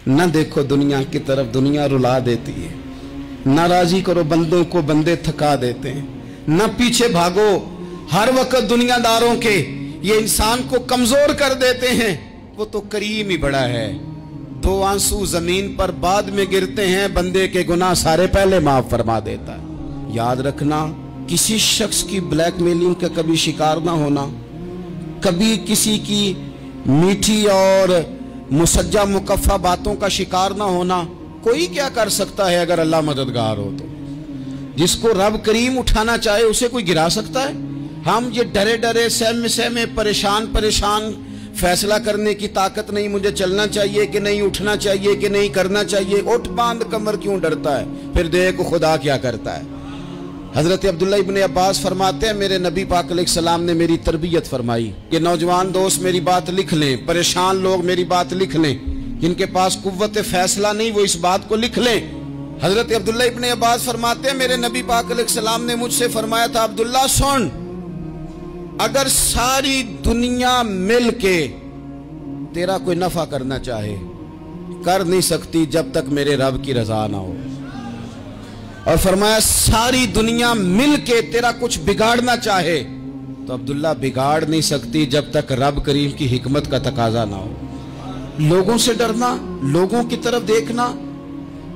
न देखो दुनिया की तरफ, दुनिया रुला देती है। न राजी करो बंदों को, बंदे थका देते हैं। न पीछे भागो हर वक्त दुनियादारों के, ये इंसान को कमजोर कर देते हैं। वो तो करीम ही बड़ा है। 2 आंसू जमीन पर बाद में गिरते हैं, बंदे के गुनाह सारे पहले माफ फरमा देता है। याद रखना, किसी शख्स की ब्लैकमेलिंग का कभी शिकार ना होना, कभी किसी की मीठी और मुसज्जा मुकफ़ा बातों का शिकार ना होना। कोई क्या कर सकता है अगर अल्लाह मददगार हो तो? जिसको रब करीम उठाना चाहे उसे कोई गिरा सकता है? हम ये डरे डरे सहमे सहमे परेशान परेशान फैसला करने की ताकत नहीं, मुझे चलना चाहिए कि नहीं, उठना चाहिए कि नहीं, करना चाहिए। उठ बांध कमर क्यों डरता है? फिर देखो खुदा क्या करता है। हजरत अब्दुल्ला इब्न अब्बास फरमाते हैं, मेरे नबी पाक अलैहिस्सलाम ने मेरी तरबियत फरमाई कि नौजवान दोस्त मेरी बात लिख लें, परेशान लोग मेरी बात लिख लें, जिनके पास कुव्वत फैसला नहीं वो इस बात को लिख लें। हजरत अब्दुल्ला इब्न अब्बास फरमाते हैं, मेरे नबी पाक अलैहिस्सलाम ने मुझसे फरमाया था, अब्दुल्ला सुन, अगर सारी दुनिया मिल के तेरा कोई नफा करना चाहे, कर नहीं सकती जब तक मेरे रब की रजा ना हो। और फरमाया सारी दुनिया मिल के तेरा कुछ बिगाड़ना चाहे तो अब्दुल्ला बिगाड़ नहीं सकती जब तक रब करीम की हिकमत का तकाजा ना हो। लोगों से डरना, लोगों की तरफ देखना,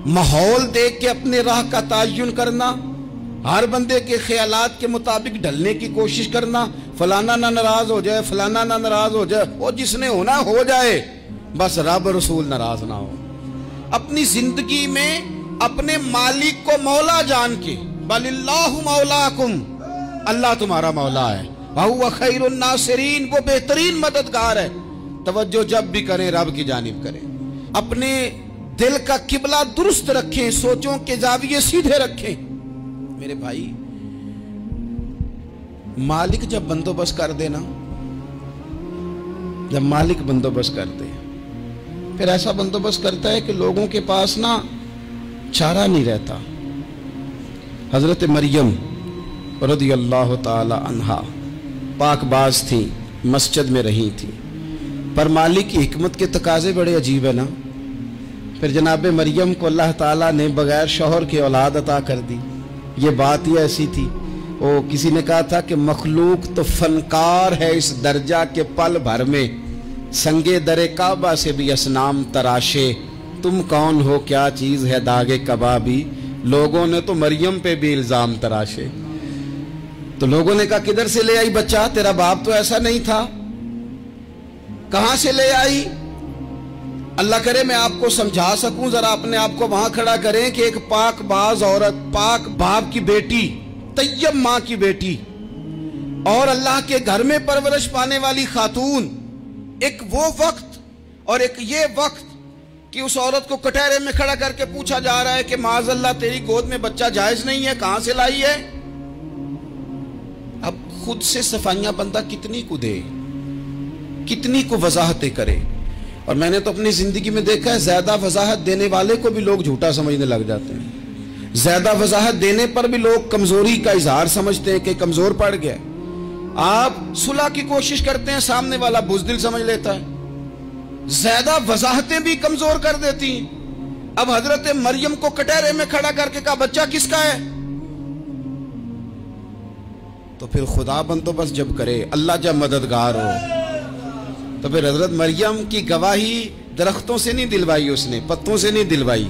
माहौल देख के अपने राह का तयन करना, हर बंदे के ख्यालात के मुताबिक ढलने की कोशिश करना, फलाना ना नाराज हो जाए, फलाना ना नाराज हो जाए, वो जिसने होना हो जाए, बस रब रसूल नाराज ना हो। अपनी जिंदगी में अपने मालिक को मौला जान के, बलिल्लाहु मौलाकुम, अल्लाह तुम्हारा मौला है, वहुवा खैरुन नासिरीन, वो बेहतरीन मददगार है। तवज्जो जब भी करें रब की जानिब करें। अपने दिल का किबला दुरुस्त रखें, सोचों के जाविये सीधे रखें। मेरे भाई, मालिक जब बंदोबस्त कर देना, जब मालिक बंदोबस्त कर दे, फिर ऐसा बंदोबस्त करता है कि लोगों के पास ना चारा नहीं रहता। हजरत मरियम रज़ियल्लाहु ताला अन्हा पाकबाज थी, मस्जिद में रही थी, पर मालिक की हिकमत के तकाजे बड़े अजीब है ना। फिर जनाब मरियम को अल्लाह ताला ने बगैर शौहर की औलाद अता कर दी। ये बात ही ऐसी थी। वो किसी ने कहा था कि मखलूक तो फनकार है इस दर्जा के पल भर में, संगे दरे काबा से भी असनाम तराशे, तुम कौन हो क्या चीज है दागे कबाबी। लोगों ने तो मरियम पे भी इल्जाम तराशे। तो लोगों ने कहा किधर से ले आई बच्चा, तेरा बाप तो ऐसा नहीं था, कहां से ले आई? अल्लाह करे मैं आपको समझा सकूं, जरा अपने आप को वहां खड़ा करें कि एक पाक बाज औरत, पाक बाप की बेटी, तैयब मां की बेटी और अल्लाह के घर में परवरिश पाने वाली खातून, एक वो वक्त और एक ये वक्त कि उस औरत को कटहरे में खड़ा करके पूछा जा रहा है कि माज़अल्लाह तेरी गोद में बच्चा जायज नहीं है, कहां से लाई है? अब खुद से सफाइयां बंदा कितनी को दे, कितनी को वजाहतें करे। और मैंने तो अपनी जिंदगी में देखा है, ज्यादा वजाहत देने वाले को भी लोग झूठा समझने लग जाते हैं। ज्यादा वजाहत देने पर भी लोग कमजोरी का इजहार समझते हैं कि कमजोर पड़ गया। आप सुलह की कोशिश करते हैं, सामने वाला बुज़दिल समझ लेता है। ज्यादा वजाहतें भी कमजोर कर देती हैं। अब हजरत मरियम को कटहरे में खड़ा करके कहा बच्चा किसका है? तो फिर खुदा बंदोबस्त जब करे, अल्लाह जब मददगार हो, तो फिर हजरत मरियम की गवाही दरख्तों से नहीं दिलवाई उसने, पत्तों से नहीं दिलवाई,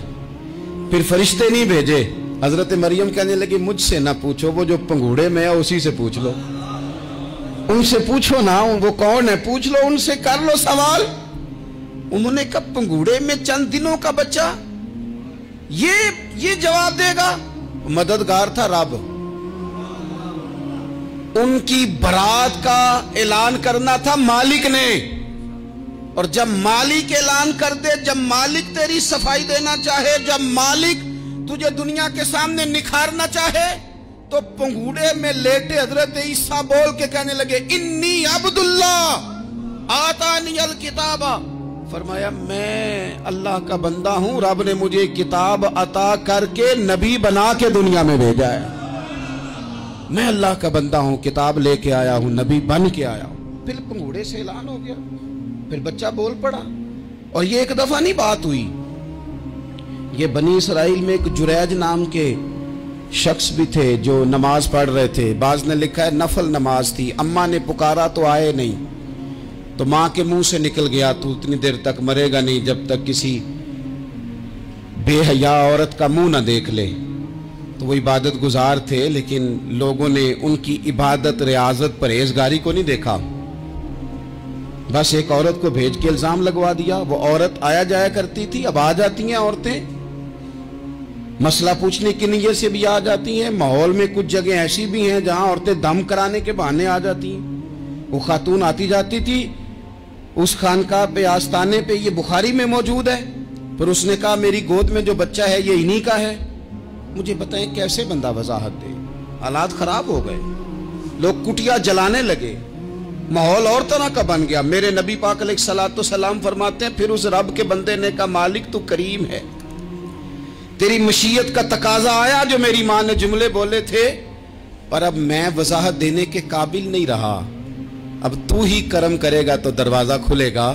फिर फरिश्ते नहीं भेजे। हजरत मरियम कहने लगी मुझसे ना पूछो, वो जो पंगूड़े में है उसी से पूछ लो, उनसे पूछो ना, वो कौन है पूछ लो, उनसे कर लो सवाल। उन्होंने कहा पंगूड़े में चंद दिनों का बच्चा, ये जवाब देगा? मददगार था रब। उनकी बरात का ऐलान करना था मालिक ने, और जब मालिक ऐलान कर दे, जब मालिक तेरी सफाई देना चाहे, जब मालिक तुझे दुनिया के सामने निखारना चाहे, तो पंगूड़े में लेटे हजरत ईसा बोल के कहने लगे इन्नी अब्दुल्ला आतानी अल किताबा, फरमाया मैं अल्लाह का बंदा हूं, रब ने मुझे किताब अता करके नबी बना के दुनिया में भेजा है। मैं अल्लाह का बंदा हूं, किताब लेके आया हूं, नबी बन के आया हूं। फिर पंगूड़े से ऐलान हो गया, फिर बच्चा बोल पड़ा। और ये एक दफा नहीं बात हुई, یہ بنی اسرائیل میں ایک جریج نام کے شخص بھی تھے جو نماز پڑھ رہے تھے. بعض نے لکھا ہے نفل نماز تھی. اماں نے پکارا تو آئے نہیں, تو ماں کے منہ سے نکل گیا تو اتنی دیر تک مرے گا نہیں جب تک کسی بے حیا عورت کا منہ نہ دیکھ لے. تو وہ عبادت گزار تھے, لیکن لوگوں نے ان کی عبادت, ریاضت, پرہیزگاری کو نہیں دیکھا. بس ایک عورت کو بھیج کے الزام لگوا دیا. وہ عورت آیا جایا کرتی تھی, اب آ جاتی ہیں عورتیں, مسئلہ پوچھنے کی نیت سے بھی آ جاتی ہیں. ماحول میں کچھ جگہ ایسی بھی ہیں جہاں عورتیں دم کرانے کے بہانے آ جاتی ہیں. وہ خاتون آتی جاتی تھی اس خانقاہ پہ, آستانے پہ, یہ بخاری میں موجود ہے. پھر اس نے کہا میری گود میں جو بچہ ہے یہ انہی کا ہے. مجھے بتائیں کیسے بندہ وضاحت دے. حالات خراب ہو گئے, لوگ کٹیا جلانے لگے, ماحول اور طرح کا بن گیا. میرے نبی پاک علیہ الصلوۃ والسلام فرماتے ہیں پھر اس رب کے بندے نے کہا مالک تو کریم ہے, تیری مشیت کا تقاضا آیا جو میری ماں نے جملے بولے تھے, پر اب میں وضاحت دینے کے قابل نہیں رہا, اب تو ہی کرم کرے گا تو دروازہ کھلے گا.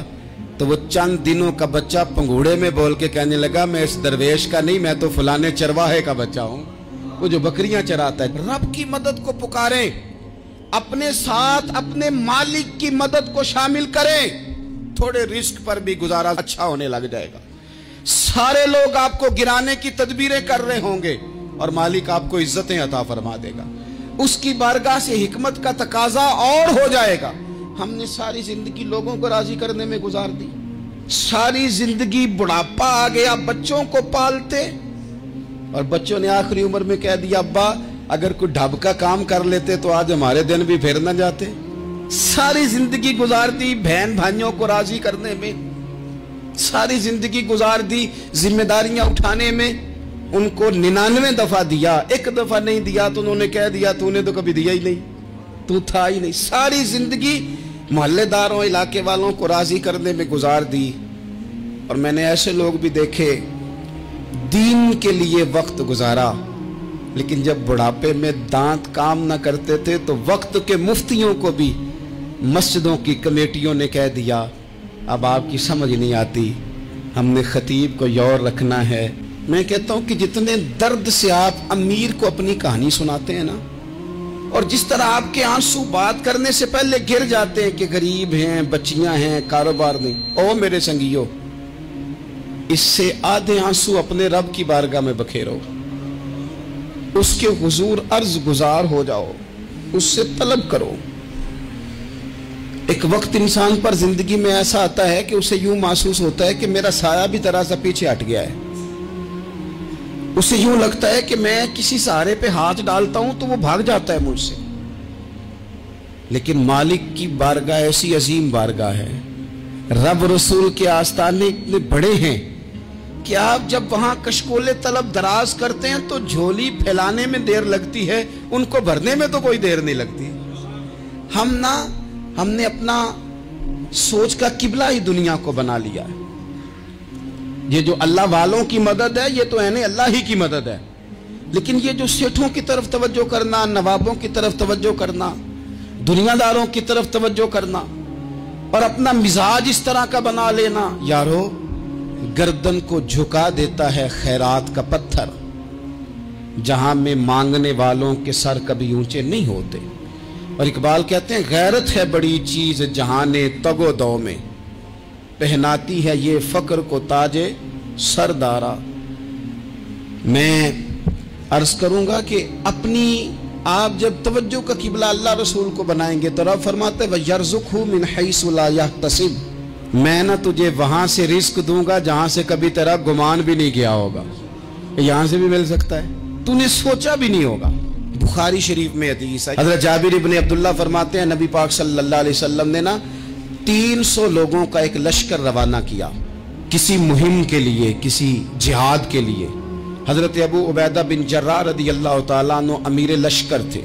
تو وہ چند دنوں کا بچہ پنگوڑے میں بول کے کہنے لگا میں اس درویش کا نہیں, میں تو فلانے چرواہے کا بچہ ہوں, وہ جو بکریاں چراتا ہے. رب کی مدد کو پکاریں, اپنے ساتھ اپنے مالک کی مدد کو شامل کریں, تھوڑے رزق پر بھی گزارا اچھا ہونے لگ جائے گا. سارے لوگ آپ کو گرانے کی تدبیریں کر رہے ہوں گے اور مالک آپ کو عزتیں عطا فرما دے گا. اس کی بارگاہ سے حکمت کا تقاضا اور ہو جائے گا. ہم نے ساری زندگی لوگوں کو راضی کرنے میں گزار دی, ساری زندگی بڑھاپا آ گیا بچوں کو پالتے, اور بچوں نے آخری عمر میں کہہ دیا ابا اگر کوئی ڈھب کا کام کر لیتے تو آج ہمارے دن بھی پھر نہ جاتے. ساری زندگی گزار دی بہن بھائیوں کو راضی کرنے میں, ساری زندگی گزار دی ذمہ داریاں اٹھانے میں. ان کو 99 دفعہ دیا, ایک دفعہ نہیں دیا تو انہوں نے کہہ دیا تو نے تو کبھی دیا ہی نہیں, تو تھا ہی نہیں. ساری زندگی محلے داروں علاقے والوں کو راضی کرنے میں گزار دی. اور میں نے ایسے لوگ بھی دیکھے دین کے لیے وقت گزارا, لیکن جب بڑھاپے میں دانت کام نہ کرتے تھے تو وقت کے مفتیوں کو بھی مسجدوں کی کمیٹیوں نے کہہ دیا اب آپ کی سمجھ نہیں آتی, ہم نے خطیب کو یور رکھنا ہے. میں کہتا ہوں کہ جتنے درد سے آپ امیر کو اپنی کہانی سناتے ہیں نا, اور جس طرح آپ کے آنسو بات کرنے سے پہلے گر جاتے ہیں کہ غریب ہیں, بچیاں ہیں, کاروبار نہیں, او میرے سنگیو, اس سے آدھے آنسو اپنے رب کی بارگاہ میں بکھیرو, اس کے حضور عرض گزار ہو جاؤ, اس سے طلب کرو. ایک وقت انسان پر زندگی میں ایسا آتا ہے کہ اسے یوں محسوس ہوتا ہے کہ میرا سایہ بھی ذرا سا پیچھے ہٹ گیا ہے. اسے یوں لگتا ہے کہ میں کسی سہارے پہ ہاتھ ڈالتا ہوں تو وہ بھاگ جاتا ہے مجھ سے. لیکن مالک کی بارگاہ ایسی عظیم بارگاہ ہے, رب رسول کے آستانے اتنے بڑے ہیں کہ آپ جب وہاں کشکول طلب دراز کرتے ہیں تو جھولی پھیلانے میں دیر لگتی ہے, ان کو بھرنے میں تو کوئی دیر نہیں لگتی. ہم نے اپنا سوچ کا قبلہ ہی دنیا کو بنا لیا ہے. یہ جو اللہ والوں کی مدد ہے یہ تو ہے نہیں, اللہ ہی کی مدد ہے. لیکن یہ جو سیٹھوں کی طرف توجہ کرنا, نوابوں کی طرف توجہ کرنا, دنیا داروں کی طرف توجہ کرنا, اور اپنا مزاج اس طرح کا بنا لینا, یارو گردن کو جھکا دیتا ہے خیرات کا پتھر, جہاں میں مانگنے والوں کے سر کبھی اونچے نہیں ہوتے. اور اقبال کہتے ہیں غیرت ہے بڑی چیز جہانے تگ و دو میں, پہناتی ہے یہ فقر کو تاج سردارا. میں عرض کروں گا کہ اپنی آپ جب توجہ کا قبلہ اللہ رسول کو بنائیں گے تو رب فرماتے ہیں وَيَرْزُقْهُ مِنْ حَيْثُ لَا يَحْتَسِبُ, میں نہ تجھے وہاں سے رزق دوں گا جہاں سے کبھی تیرا گمان بھی نہیں کیا ہوگا. یہاں سے بھی مل سکتا ہے, تو نے سوچا بھی نہیں ہوگا. بخاری شریف میں حدیث ہے, حضرت جابر ابن عبداللہ فرماتے ہیں نبی پاک صلی اللہ علیہ وسلم نے نا 300 لوگوں کا ایک لشکر روانہ کیا کسی مہم کے لیے, کسی جہاد کے لیے. حضرت ابو عبیدہ بن جراح رضی اللہ تعالیٰ عنہ امیر لشکر تھے.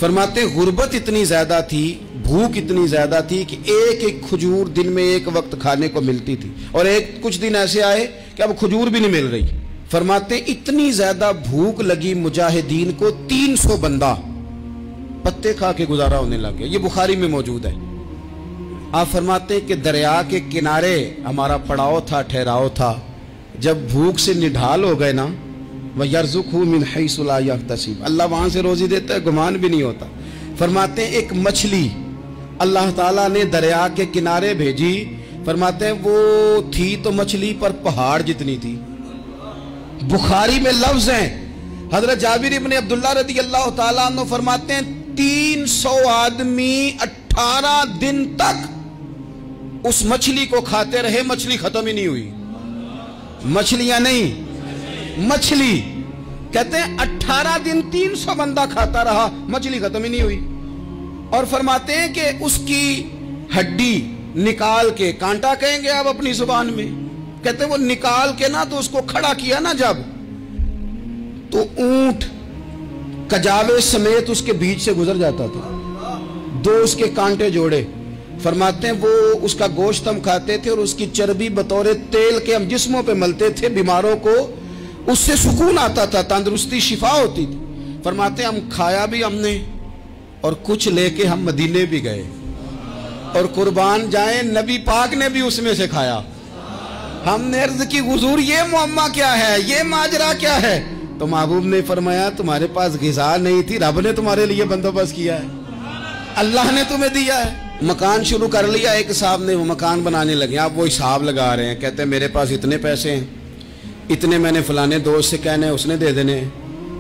فرماتے غربت اتنی زیادہ تھی, بھوک اتنی زیادہ تھی کہ ایک ایک کھجور دن میں ایک وقت کھانے کو ملتی تھی, اور کچھ دن ایسے آئے کہ اب کھجور بھی نہیں مل رہی. فرماتے اتنی زیادہ بھوک لگی مجاہدین کو 300 بندہ پتے کھا کے گزارا ہونے لگے. یہ بخاری میں موجود ہے. آپ فرماتے کہ دریا کے کنارے ہمارا پڑاؤ تھا, ٹھہراؤ تھا, जब भूख से निढाल हो गए ना, वयर्ज़ुक़हु मिन हैसु ला यहतसिब, अल्लाह वहां से रोजी देता है, गुमान भी नहीं होता। फरमाते हैं एक मछली अल्लाह ताला ने दरिया के किनारे भेजी, फरमाते हैं वो थी तो मछली पर पहाड़ जितनी थी। बुखारी में लफ्ज हैं, हजरत जाबिर इब्न अब्दुल्लाह रदी अल्लाह ताला अन्हु फरमाते हैं 300 आदमी 18 दिन तक उस मछली को खाते रहे, मछली खत्म ही नहीं हुई। मछलियां नहीं, मछली। कहते हैं 18 दिन 300 बंदा खाता रहा, मछली खत्म ही नहीं हुई। और फरमाते हैं कि उसकी हड्डी निकाल के, कांटा कहेंगे आप अपनी जुबान में, कहते वो निकाल के ना तो उसको खड़ा किया ना जब, तो ऊंट कजावे समेत उसके बीच से गुजर जाता था। 2 उसके कांटे जोड़े। फरमाते हैं वो उसका गोश्त हम खाते थे और उसकी चर्बी बतौर तेल के हम जिस्मों पे मलते थे, बीमारों को उससे सुकून आता था, तंदुरुस्ती शिफा होती थी। फरमाते हैं हम खाया भी हमने और कुछ लेके हम मदीने भी गए, और कुर्बान जाए नबी पाक ने भी उसमें से खाया। हमने अर्ज की हुजूर ये मुअम्मा क्या है, ये माजरा क्या है? तो महबूब ने फरमाया तुम्हारे पास ग़िज़ा नहीं थी, रब ने तुम्हारे लिए बंदोबस्त किया है, अल्लाह ने तुम्हें दिया है। मकान शुरू कर लिया, एक साहब ने वो मकान बनाने लगे, आप वो हिसाब लगा रहे हैं, कहते हैं मेरे पास इतने पैसे हैं, इतने मैंने फलाने दोस्त से कहना है उसने दे देने,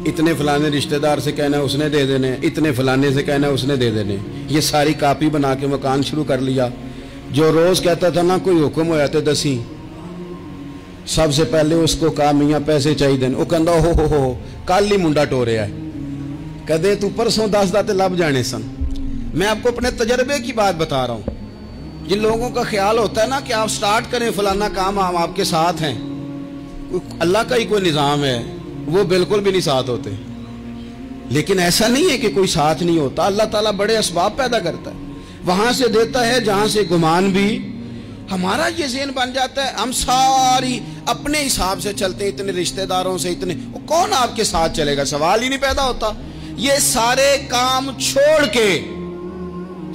इतने फलाने रिश्तेदार से कहना है उसने दे देने, इतने फलाने से कहना है उसने दे देने। ये सारी कापी बना के मकान शुरू कर लिया। जो रोज कहता था ना कोई हुक्म हो जाते दसी, सबसे पहले उसको कहा मियाँ पैसे चाहिए, वो कहता हो कल ही मुंडा टोरिया है, कदे तू परसों 10 दाते लब जाने सन। मैं आपको अपने तजर्बे की बात बता रहा हूँ। जिन लोगों का ख्याल होता है ना कि आप स्टार्ट करें फलाना काम, हम आपके साथ हैं, अल्लाह का ही कोई निज़ाम है, वो बिल्कुल भी नहीं साथ होते। लेकिन ऐसा नहीं है कि कोई साथ नहीं होता, अल्लाह ताला बड़े असबाब पैदा करता है, वहां से देता है जहां से गुमान भी। हमारा ये ज़हन बन जाता है, हम सारी अपने हिसाब से चलते हैं, इतने रिश्तेदारों से इतने, कौन आपके साथ चलेगा, सवाल ही नहीं पैदा होता। ये सारे काम छोड़ के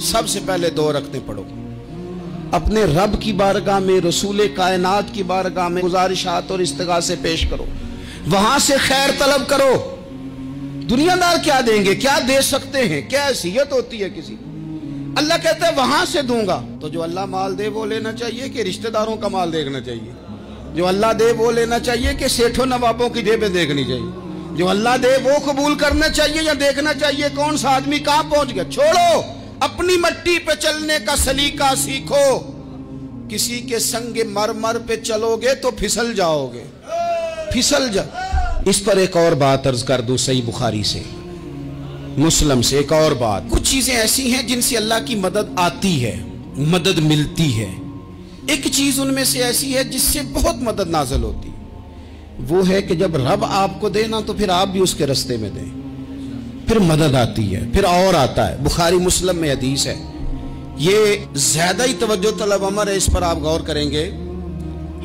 सबसे पहले 2 रखते पढ़ो, अपने रब की बारगाह में, रसूल कायनात की बारगाह में गुजारिशात और इस्तिगासे पेश करो, वहां से खैर तलब करो। दुनियादार क्या देंगे, क्या दे सकते हैं, क्या हैसियत होती है किसी। अल्लाह कहता है वहां से दूंगा, तो जो अल्लाह माल दे वो लेना चाहिए कि रिश्तेदारों का माल देखना चाहिए? जो अल्लाह दे वो लेना चाहिए कि सेठों नवाबों की जेबें देखनी चाहिए? जो अल्लाह दे वो कबूल करना चाहिए या देखना चाहिए कौन सा आदमी कहां पहुंच गया? छोड़ो, अपनी मट्टी पे चलने का सलीका सीखो। किसी के संग मरमर पे चलोगे तो फिसल जाओगे, फिसल जा। इस पर एक और बात अर्ज कर दूं, सही बुखारी से, मुस्लिम से एक और बात। कुछ चीजें ऐसी हैं जिनसे अल्लाह की मदद आती है, मदद मिलती है। एक चीज उनमें से ऐसी है जिससे बहुत मदद नाज़िल होती, वो है कि जब रब आपको दे ना तो फिर आप भी उसके रास्ते में दें, फिर मदद आती है, फिर और आता है। बुखारी मुस्लिम में हदीस है, ये ज्यादा ही तवज्जो तलब अमर है, इस पर आप गौर करेंगे।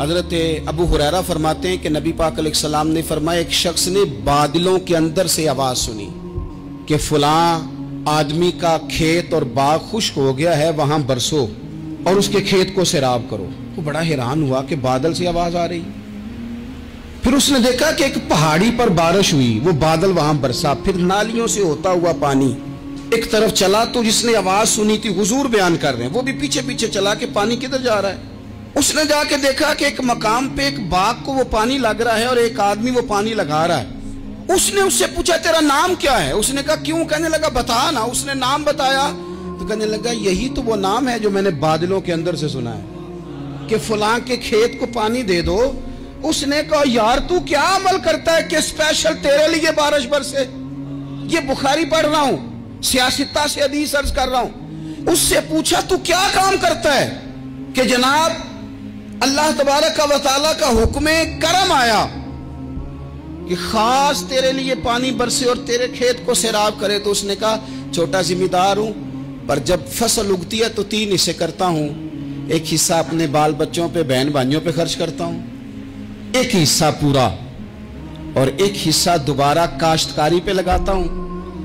हजरत अबू हुरैरा फरमाते हैं कि नबी पाक अलैहिस्सलाम ने फरमाया एक शख्स ने बादलों के अंदर से आवाज सुनी कि फलां आदमी का खेत और बाग खुश्क हो गया है, वहां बरसो और उसके खेत को सैराब करो। वो बड़ा हैरान हुआ कि बादल से आवाज आ रही। फिर उसने देखा कि एक पहाड़ी पर बारिश हुई, वो बादल वहां बरसा, फिर नालियों से होता हुआ पानी एक तरफ चला। तो जिसने आवाज सुनी थी, हुजूर बयान कर रहे हैं, वो भी पीछे पीछे चला कि पानी किधर जा रहा है। उसने जाके देखा कि एक मकाम पे एक बाग को वो पानी लग रहा है और एक आदमी वो पानी लगा रहा है। उसने उससे पूछा तेरा नाम क्या है? उसने कहा क्यों? कहने लगा बता ना। उसने नाम बताया तो कहने लगा यही तो वो नाम है जो मैंने बादलों के अंदर से सुना है कि फलां के खेत को पानी दे दो। उसने कहा यार तू क्या अमल करता है कि स्पेशल तेरे लिए बारिश बरसे? ये बुखारी पढ़ रहा हूं, सियासता से हदीस अर्ज कर रहा हूं। उससे पूछा तू क्या काम करता है कि जनाब अल्लाह तबारक व तआला का हुक्म करम आया कि खास तेरे लिए पानी बरसे और तेरे खेत को सैराब करे। तो उसने कहा छोटा जिम्मेदार हूं, पर जब फसल उगती है तो 3 हिस्से करता हूं। एक हिस्सा अपने बाल बच्चों पे, बहन भाइयों पे खर्च करता हूं, एक हिस्सा पूरा, और एक हिस्सा दोबारा काश्तकारी पे लगाता हूं,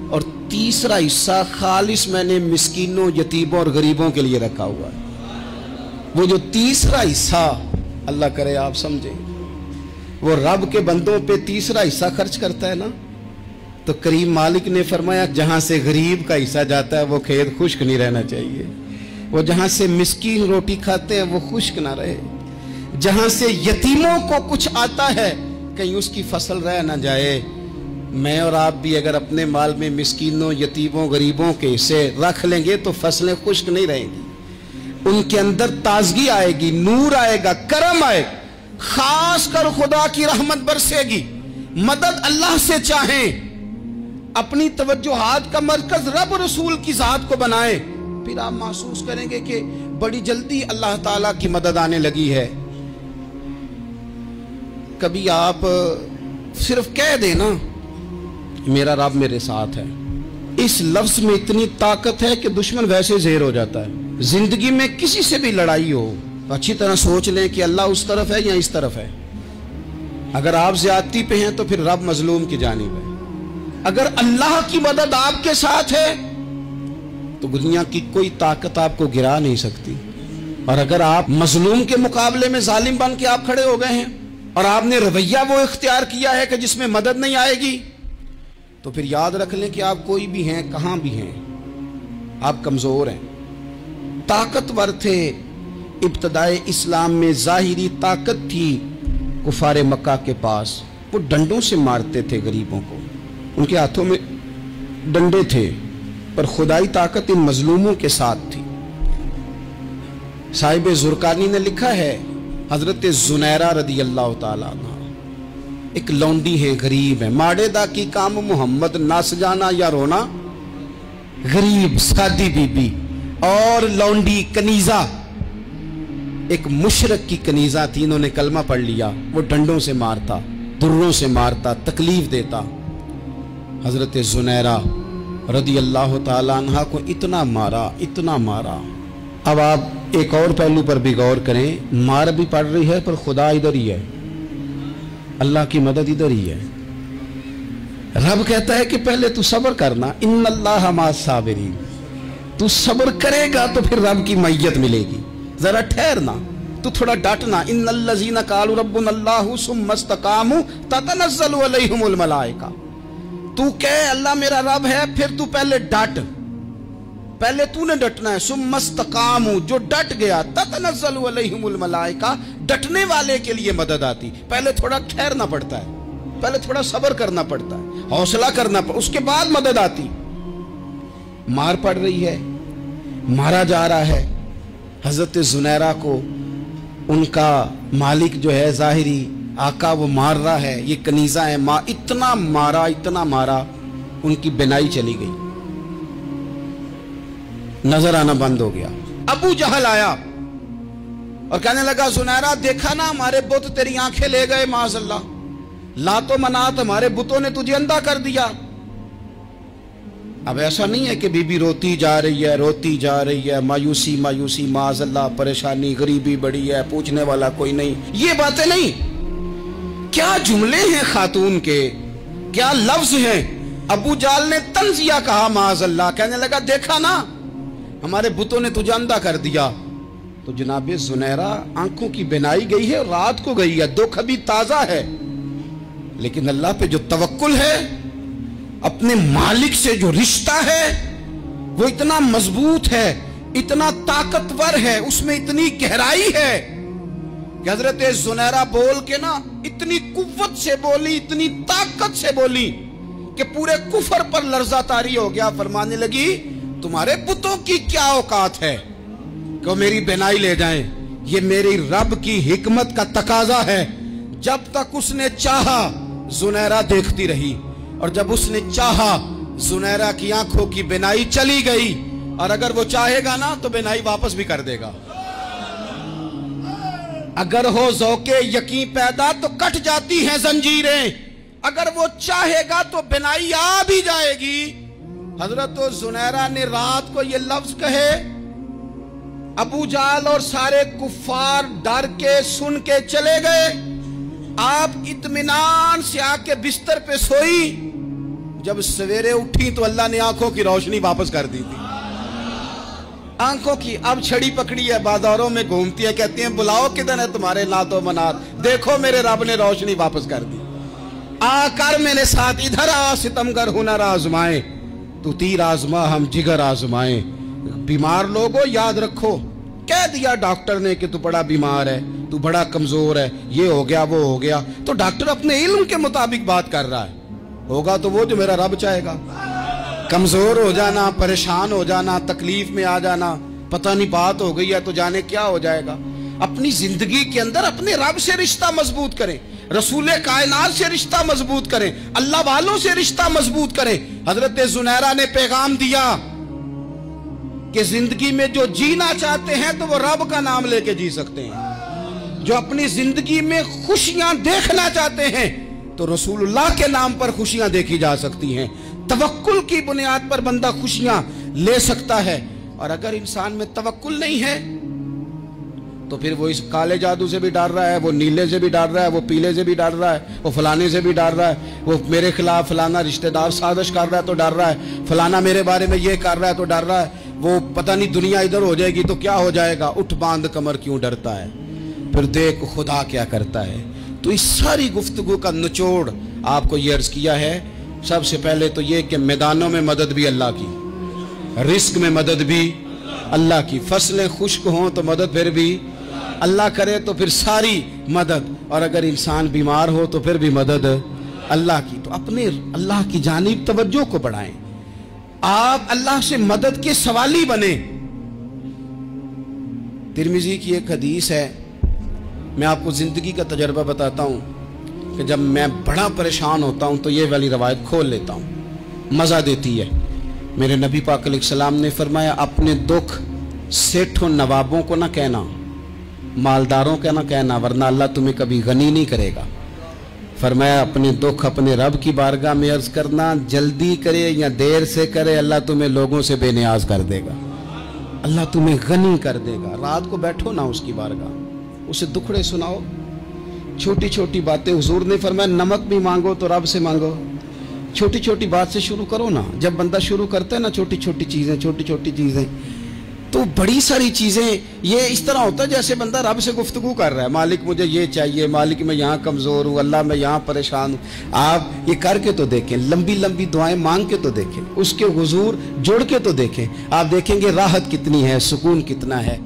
और तीसरा हिस्सा खालिस मैंने मिस्कीनों, यतीमों और गरीबों के लिए रखा हुआ है। वो जो तीसरा हिस्सा, अल्लाह करे आप समझें, वो रब के बंदों पे तीसरा हिस्सा खर्च करता है ना, तो करीम मालिक ने फरमाया जहां से गरीब का हिस्सा जाता है वो खेत खुश्क नहीं रहना चाहिए। वो जहां से मिस्कीन रोटी खाते हैं वो खुश्क ना रहे। जहां से यतीमों को कुछ आता है कहीं उसकी फसल रह ना जाए। मैं और आप भी अगर अपने माल में मिस्कीनों, यतीमों, गरीबों के हिस्से रख लेंगे तो फसलें खुश्क नहीं रहेंगी। उनके अंदर ताजगी आएगी, नूर आएगा, करम आएगा, खास कर खुदा की रहमत बरसेगी। मदद अल्लाह से चाहें, अपनी तवज्जुहात का मरकज रब रसूल की जात को बनाए, फिर आप महसूस करेंगे कि बड़ी जल्दी अल्लाह ताला की मदद आने लगी है। कभी आप सिर्फ कह देना मेरा रब मेरे साथ है, इस लफ्ज में इतनी ताकत है कि दुश्मन वैसे ज़ेर हो जाता है। जिंदगी में किसी से भी लड़ाई हो तो अच्छी तरह सोच लें कि अल्लाह उस तरफ है या इस तरफ है। अगर आप ज्यादती पे हैं तो फिर रब मजलूम की जानिब है। अगर अल्लाह की मदद आपके साथ है तो दुनिया की कोई ताकत आपको गिरा नहीं सकती। और अगर आप मजलूम के मुकाबले में जालिम बन के आप खड़े हो गए हैं और आपने रवैया वो इख्तियार किया है कि जिसमें मदद नहीं आएगी, तो फिर याद रख लें कि आप कोई भी हैं, कहां भी हैं, आप कमजोर हैं। ताकतवर थे इब्तदाए इस्लाम में, जाहिरी ताकत थी कुफारे मक्का के पास, वो डंडों से मारते थे गरीबों को, उनके हाथों में डंडे थे, पर खुदाई ताकत इन मजलूमों के साथ थी। साहिब जुरकानी ने लिखा है, हजरत जुनैरा रदी अल्लाह ताला अन्हा एक लौंडी है, गरीब है, माड़ेदा की काम मोहम्मद नस जाना या रोना, गरीब सादी बीबी और लौंडी कनीजा, एक मुशरक की कनीजा थी, इन्होंने कलमा पढ़ लिया। वो डंडों से मारता, दुर्रों से मारता, तकलीफ देता। हजरत जुनैरा रदी अल्लाह ताला अन्हा को इतना मारा, इतना मारा। अब आप एक और पहलू पर भी गौर करें, मार भी पड़ रही है पर खुदा इधर ही है, अल्लाह की मदद इधर ही है। रब कहता है कि पहले तू सब्र करना, इन्नल्लाह मास साबिरीन, तू सब्र करेगा तो फिर रब की मैयत मिलेगी। जरा ठहरना, तू थोड़ा डटना। इन्नल्लज़ीना क़ालू रब्बुनल्लाहु सुम्मा इस्तक़ामू ततनज़्ज़लु अलैहिमुल मलाइका, तू कह अल्लाह मेरा रब है, फिर तू पहले डट, पहले तूने डटना है। सुम्मा इस्तक़ामू, जो डट गया, ततनज़्ज़लु अलैहिमुल मलाइका, डटने वाले के लिए मदद आती। पहले थोड़ा ठहरना पड़ता है, पहले थोड़ा सब्र करना पड़ता है, हौसला करना पड़ता, उसके बाद मदद आती। मार पड़ रही है, मारा जा रहा है। हजरत जुनैरा को उनका मालिक जो है, जाहिरी आका, वो मार रहा है। ये कनीजा है, माँ इतना मारा, इतना मारा, उनकी बिनाई चली गई, नजर आना बंद हो गया। अबू जहल आया और कहने लगा, जुनैरा देखा ना हमारे बुत तेरी आंखें ले गए, माज़अल्लाह, लातो मनात हमारे बुतों ने तुझे अंधा कर दिया। अब ऐसा नहीं है कि बीबी रोती जा रही है, रोती जा रही है, मायूसी मायूसी, माज़अल्लाह, परेशानी, गरीबी बड़ी है, पूछने वाला कोई नहीं, ये बातें नहीं। क्या जुमले हैं खातून के, क्या लफ्ज हैं। अबू जाल ने तंजिया कहा, माज़अल्लाह, कहने लगा देखा ना हमारे बुतों ने तुझे अंधा कर दिया। तो जनाब जुनैरा आंखों की बिनाई गई है, रात को गई है, दुख अभी ताजा है, लेकिन अल्लाह पे जो तवक्कुल है, अपने मालिक से जो रिश्ता है, वो इतना मजबूत है, इतना ताकतवर है, उसमें इतनी गहराई है कि हजरत जुनैरा बोल के ना इतनी कुव्वत से बोली, इतनी ताकत से बोली कि पूरे कुफर पर लर्जा तारी हो गया। फरमाने लगी, तुम्हारे पुतों की क्या औकात है कि मेरी बिनाई ले जाएं? ये मेरी रब की हिकमत का तकाजा है। जब तक उसने चाहा जुनैरा देखती रही, और जब उसने चाहा जुनैरा की आंखों की बिनाई चली गई, और अगर वो चाहेगा ना तो बिनाई वापस भी कर देगा। अगर हो ज़ौक़े यकीन पैदा तो कट जाती हैं जंजीरें, अगर वो चाहेगा तो बिनाई आ भी जाएगी। हजरत जुनैरा ने रात को ये लफ्ज कहे, अबू जाल और सारे कुफ्फार डर के सुन के चले गए। आप इत्मीनान से आके बिस्तर पे सोई। जब सवेरे उठी तो अल्लाह ने आंखों की रोशनी वापस कर दी थी। आंखों की अब छड़ी पकड़ी है, बाजारों में घूमती है, कहती हैं बुलाओ किधर है तुम्हारे नातो मनात, देखो मेरे रब ने रोशनी वापस कर दी, आकर मेरे साथ इधर आ, सितमगर हुनर आजमाए, तू तीर आजमा हम जिगर आजमाए। बीमार लोगों याद रखो, कह दिया डॉक्टर ने कि तू बड़ा बीमार है, तू बड़ा कमजोर है, ये हो गया वो हो गया, तो डॉक्टर अपने इल्म के मुताबिक बात कर रहा है, होगा तो वो जो मेरा रब चाहेगा। कमजोर हो जाना, परेशान हो जाना, तकलीफ में आ जाना, पता नहीं बात हो गई है तो जाने क्या हो जाएगा। अपनी जिंदगी के अंदर अपने रब से रिश्ता मजबूत करें, रसूल कायनात से रिश्ता मजबूत करें, अल्लाह वालों से रिश्ता मजबूत करें। हजरत जुनैरा ने पैगाम दिया कि जिंदगी में जो जीना चाहते हैं तो वो रब का नाम लेके जी सकते हैं, जो अपनी जिंदगी में खुशियां देखना चाहते हैं तो रसूलुल्लाह के नाम पर खुशियां देखी जा सकती हैं। तवक्कुल की बुनियाद पर बंदा खुशियां ले सकता है, और अगर इंसान में तवक्कुल नहीं है तो फिर वो इस काले जादू से भी डर रहा है, वो नीले से भी डर रहा है, वो पीले से भी डर रहा है, वो फलाने से भी डर रहा है, वो मेरे खिलाफ फलाना रिश्तेदार साजिश कर रहा है तो डर रहा है, फलाना मेरे बारे में ये कर रहा है तो डर रहा है, वो पता नहीं दुनिया इधर हो जाएगी तो क्या हो जाएगा, उठ बांध कमर क्यों डरता है, फिर देख खुदा क्या करता है। तो इस सारी गुफ्तगू का निचोड़ आपको ये अर्ज किया है। सबसे पहले तो ये कि मैदानों में मदद भी अल्लाह की, रिस्क में मदद भी अल्लाह की, फसलें खुश्क हों तो मदद फिर भी अल्लाह करे, तो फिर सारी मदद, और अगर इंसान बीमार हो तो फिर भी मदद अल्लाह की। तो अपने अल्लाह की जानिब तवज्जो को बढ़ाएं, आप अल्लाह से मदद के सवाली बने। तिरमिजी की एक हदीस है, मैं आपको जिंदगी का तजर्बा बताता हूं कि जब मैं बड़ा परेशान होता हूं तो ये वाली रवायत खोल लेता हूं, मजा देती है। मेरे नबी पाक अलैहिस्सलाम ने फरमाया, अपने दुख सेठों नवाबों को ना कहना, मालदारों का ना कहना, वरना अल्लाह तुम्हें कभी गनी नहीं करेगा। फरमाया अपने दुख अपने रब की बारगाह में अर्ज करना, जल्दी करे या देर से करे अल्लाह तुम्हें लोगों से बेनियाज कर देगा, अल्लाह तुम्हें गनी कर देगा। रात को बैठो ना उसकी बारगाह, उसे दुखड़े सुनाओ, छोटी छोटी बातें। हुजूर ने फरमाया नमक भी मांगो तो रब से मांगो, छोटी छोटी बात से शुरू करो ना। जब बंदा शुरू करता है ना छोटी छोटी चीजें, तो बड़ी सारी चीजें ये इस तरह होता है जैसे बंदा रब से गुफ्तगू कर रहा है, मालिक मुझे ये चाहिए, मालिक मैं यहाँ कमजोर हूँ, अल्लाह मैं यहाँ परेशान हूँ। आप ये करके तो देखें, लंबी लंबी दुआएं मांग के तो देखें, उसके हुजूर जुड़ के तो देखें, आप देखेंगे राहत कितनी है, सुकून कितना है।